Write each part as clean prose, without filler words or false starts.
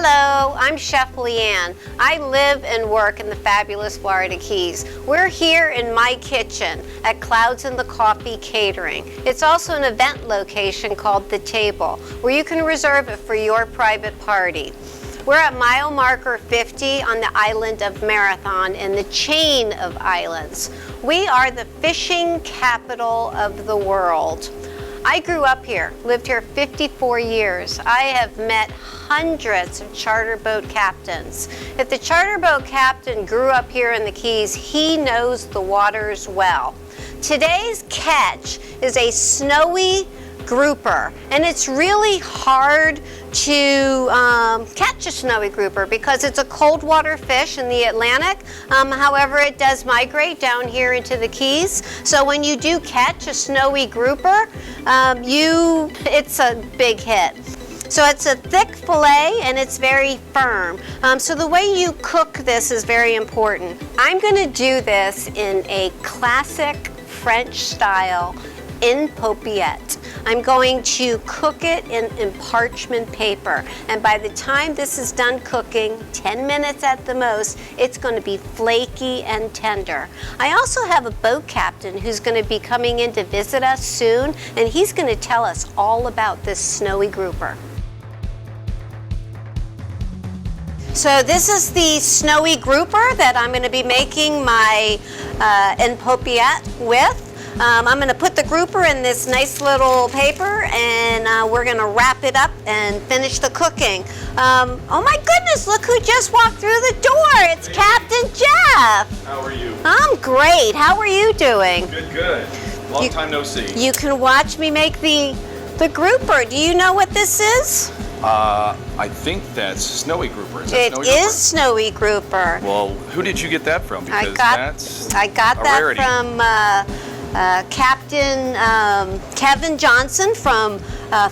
Hello, I'm Chef Leanne. I live and work in the fabulous Florida Keys. We're here in my kitchen at Clouds in the Coffee Catering. It's also an event location called The Table, where you can reserve it for your private party. We're at mile marker 50 on the island of Marathon in the chain of islands. We are the fishing capital of the world. I grew up here, lived here 54 years. I have met hundreds of charter boat captains. If the charter boat captain grew up here in the Keys, he knows the waters well. Today's catch is a snowy grouper, and it's really hard to catch a snowy grouper because it's a cold water fish in the Atlantic. However, it does migrate down here into the Keys. So when you do catch a snowy grouper, it's a big hit. So it's a thick fillet and it's very firm. So the way you cook this is very important. I'm going to do this in a classic French style in paupiette. I'm going to cook it in parchment paper, and by the time this is done cooking, 10 minutes at the most, it's going to be flaky and tender. I also have a boat captain who's going to be coming in to visit us soon, and he's going to tell us all about this snowy grouper. So this is the snowy grouper that I'm going to be making my en paupiette with. I'm going to put the grouper in this nice little paper, and we're going to wrap it up and finish the cooking. Oh my goodness, look who just walked through the door. It's Captain Jeff. How are you? I'm great. How are you doing? Good, good. Long time no see. You can watch me make the grouper. Do you know what this is? I think that's snowy grouper. Is that It snowy is grouper? snowy grouper. Well, who did you get that from? Because I got a that rarity. from Captain Kevin Johnson from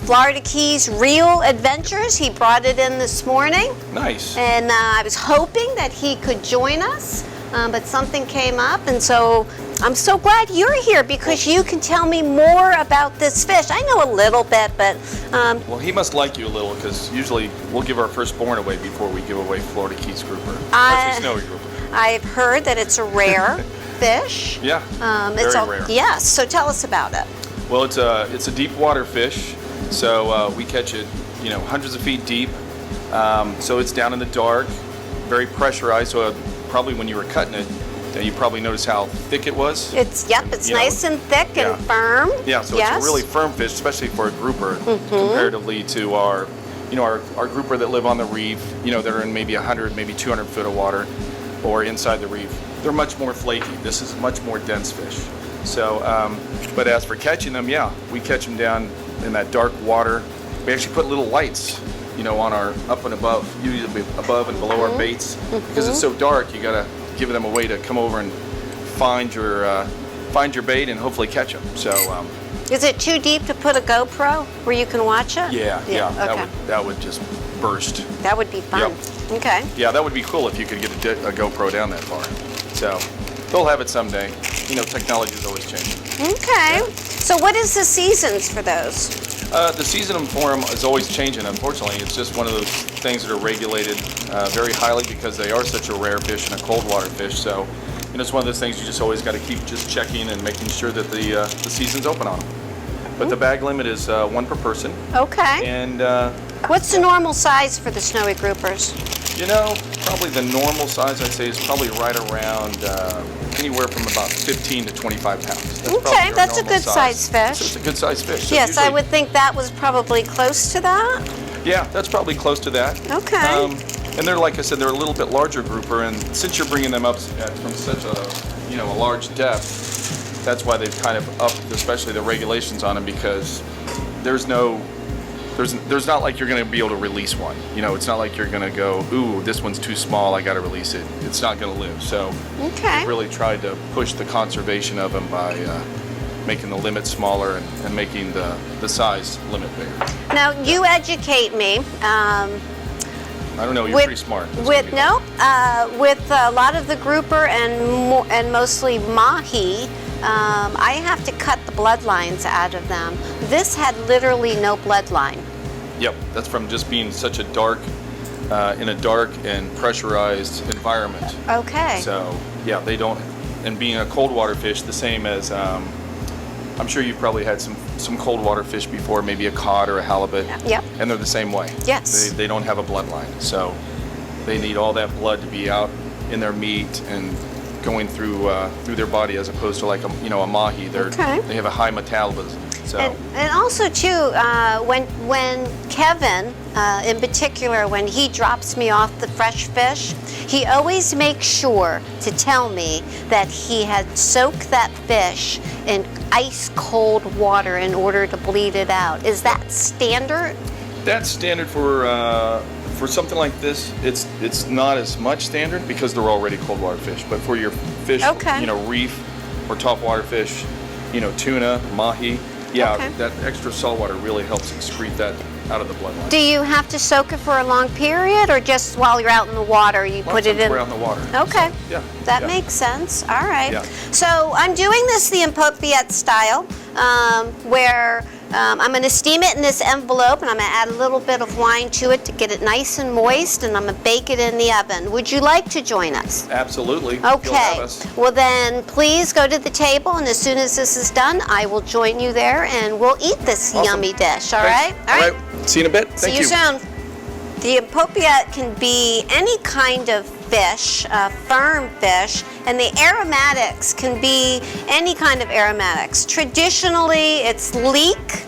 Florida Keys Real Adventures. He brought it in this morning. Nice. And I was hoping that he could join us, but something came up, and so I'm so glad you're here because you can tell me more about this fish. I know a little bit, but Well, he must like you a little because usually we'll give our firstborn away before we give away Florida Keys grouper. Especially snowy grouper. I've heard that it's a rare fish. Yeah, It's very rare. Yes, so tell us about it. Well, it's a deep water fish, so we catch it, hundreds of feet deep. So it's down in the dark, very pressurized. So probably when you were cutting it, you probably noticed how thick it was. It's nice and thick yeah. and firm. Yeah, so yes. it's a really firm fish, especially for a grouper, comparatively to our grouper that live on the reef. That are in maybe 100, maybe 200 foot of water, or inside the reef. They're much more flaky. This is much more dense fish. So, but as for catching them, yeah, we catch them down in that dark water. We actually put little lights, on our up and above, usually above and below our baits, because it's so dark. You gotta give them a way to come over and find your bait and hopefully catch them. So. Is it too deep to put a GoPro where you can watch it? Yeah. Okay. That would just burst. That would be fun. Yep. Okay. Yeah, that would be cool if you could get a GoPro down that far. So they'll have it someday. Technology is always changing. Okay. So what is the seasons for those? The season for them is always changing, unfortunately. It's just one of those things that are regulated very highly because they are such a rare fish and a cold water fish. So it's one of those things you just always got to keep just checking and making sure that the season's open on them. But the bag limit is one per person. Okay. And what's the normal size for the snowy groupers? Probably the normal size I'd say is probably right around anywhere from about 15 to 25 pounds. Okay, that's a good size fish. So it's a good size fish. So yes, usually, I would think that was probably close to that. Yeah, that's probably close to that. Okay. And they're, like I said, they're a little bit larger grouper, and since you're bringing them up from such a large depth, that's why they've kind of upped, especially the regulations on them, because there's not like you're going to be able to release one. It's not like you're going to go, ooh, this one's too small, I got to release it. It's not going to live. So okay. we've really tried to push the conservation of them by making the limit smaller and making the size limit bigger. Now you educate me. I don't know, you're pretty smart. With a lot of the grouper and mostly mahi, I have to cut the bloodlines out of them. This had literally no bloodline. Yep, that's from just being such a dark in a dark and pressurized environment. Okay. So yeah, they don't. And being a cold water fish, the same as I'm sure you've probably had some cold water fish before, maybe a cod or a halibut. Yep. And they're the same way. Yes. They don't have a bloodline, so they need all that blood to be out in their meat and going through their body, as opposed to like a mahi. Okay. They have a high metabolism. So And also too, when Kevin, in particular, when he drops me off the fresh fish, he always makes sure to tell me that he had soaked that fish in ice cold water in order to bleed it out. Is that standard? that's standard for something like this. It's not as much standard because they're already cold water fish. But for your fish, Okay. Reef or top water fish, tuna, mahi, yeah, Okay. that extra salt water really helps excrete that out of the bloodline. Do you have to soak it for a long period, or just while you're out in the water you put it in? We're out in the water. Okay. So, yeah. That yeah. makes sense. All right. Yeah. So I'm doing this the Empopiette style, where I'm going to steam it in this envelope, and I'm going to add a little bit of wine to it to get it nice and moist, and I'm going to bake it in the oven. Would you like to join us? Absolutely. You'll have Okay. us. Well then, please go to the table, and as soon as this is done, I will join you there, and we'll eat this Awesome. yummy dish. All Thanks. right? All right. See you in a bit. See Thank you soon. The Empopiette can be any kind of fish, firm fish, and the aromatics can be any kind of aromatics. Traditionally, it's leek,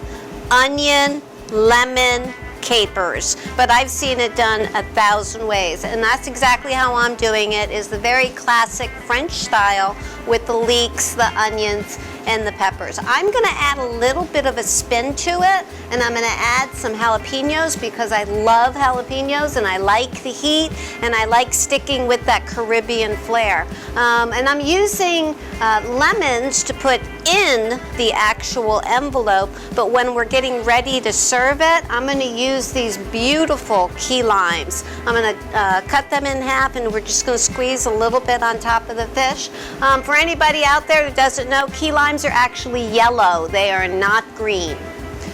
onion, lemon, capers, but I've seen it done 1,000 ways, and that's exactly how I'm doing it, is the very classic French style with the leeks, the onions, and the peppers. I'm going to add a little bit of a spin to it, and I'm going to add some jalapenos because I love jalapenos and I like the heat and I like sticking with that Caribbean flair. And I'm using lemons to put in the actual envelope, but when we're getting ready to serve it, I'm going to use these beautiful key limes. I'm going to cut them in half, and we're just going to squeeze a little bit on top of the fish. For anybody out there who doesn't know, key limes are actually yellow. They are not green.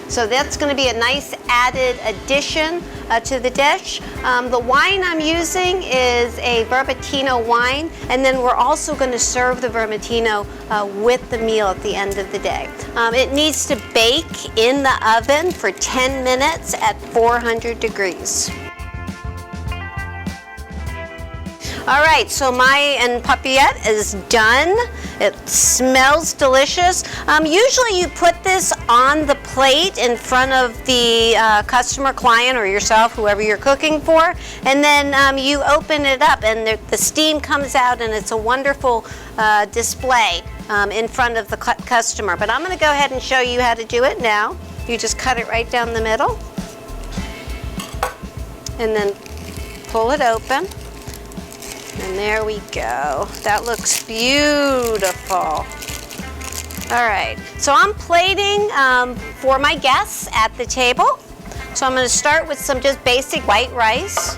So that's going to be a nice added addition to the dish. The wine I'm using is a Vermentino wine, and then we're also going to serve the Vermentino with the meal at the end of the day. It needs to bake in the oven for 10 minutes at 400 degrees. All right, so my Empopiette is done. It smells delicious. Usually you put this on the plate in front of the customer, client, or yourself, whoever you're cooking for, and then you open it up and the steam comes out, and it's a wonderful display in front of the customer. But I'm gonna go ahead and show you how to do it now. You just cut it right down the middle and then pull it open. And there we go. That looks beautiful. All right, so I'm plating for my guests at the table. So I'm going to start with some just basic white rice.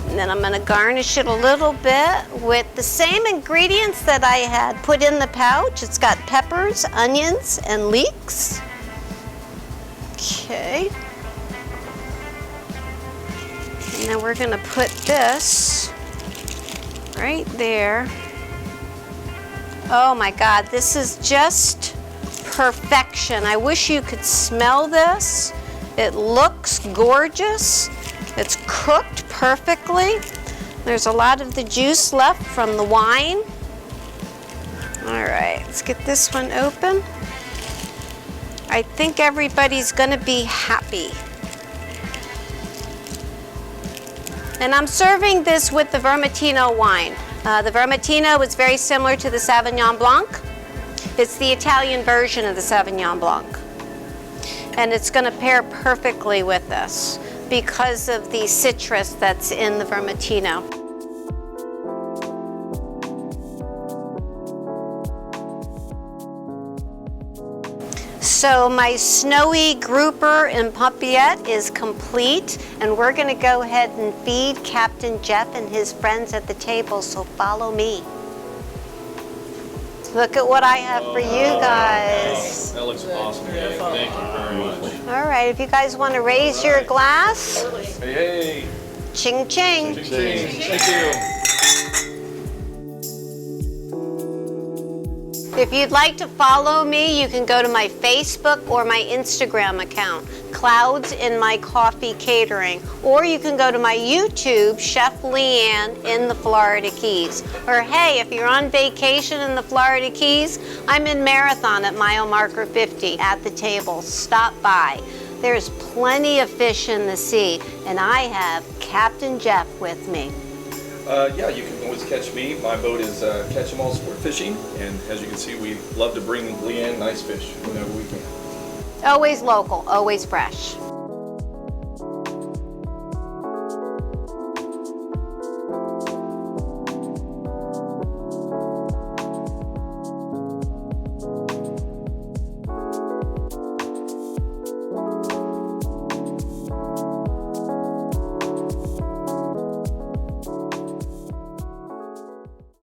And then I'm going to garnish it a little bit with the same ingredients that I had put in the pouch. It's got peppers, onions, and leeks. Okay. And then we're going to put this right there. Oh my God, this is just perfection. I wish you could smell this. It looks gorgeous. It's cooked perfectly. There's a lot of the juice left from the wine. All right, let's get this one open. I think everybody's going to be happy. And I'm serving this with the Vermentino wine. The Vermentino is very similar to the Sauvignon Blanc. It's the Italian version of the Sauvignon Blanc. And it's going to pair perfectly with this because of the citrus that's in the Vermentino. So my snowy grouper Empopiette is complete, and we're going to go ahead and feed Captain Jeff and his friends at the table, so follow me. Look at what I have for you guys. That looks awesome. Thank you very much. All right, if you guys want to raise your glass, Hey, hey. ching ching. Thank you. If you'd like to follow me, you can go to my Facebook or my Instagram account, Clouds in My Coffee Catering, or you can go to my YouTube, Chef Leanne in the Florida Keys. Or hey, if you're on vacation in the Florida Keys, I'm in Marathon at mile marker 50 at the table. Stop by. There's plenty of fish in the sea, and I have Captain Jeff with me. Yeah, you can always catch me. My boat is Catch 'em All Sport Fishing, and as you can see, we love to bring Leanne nice fish whenever we can. Always local, always fresh.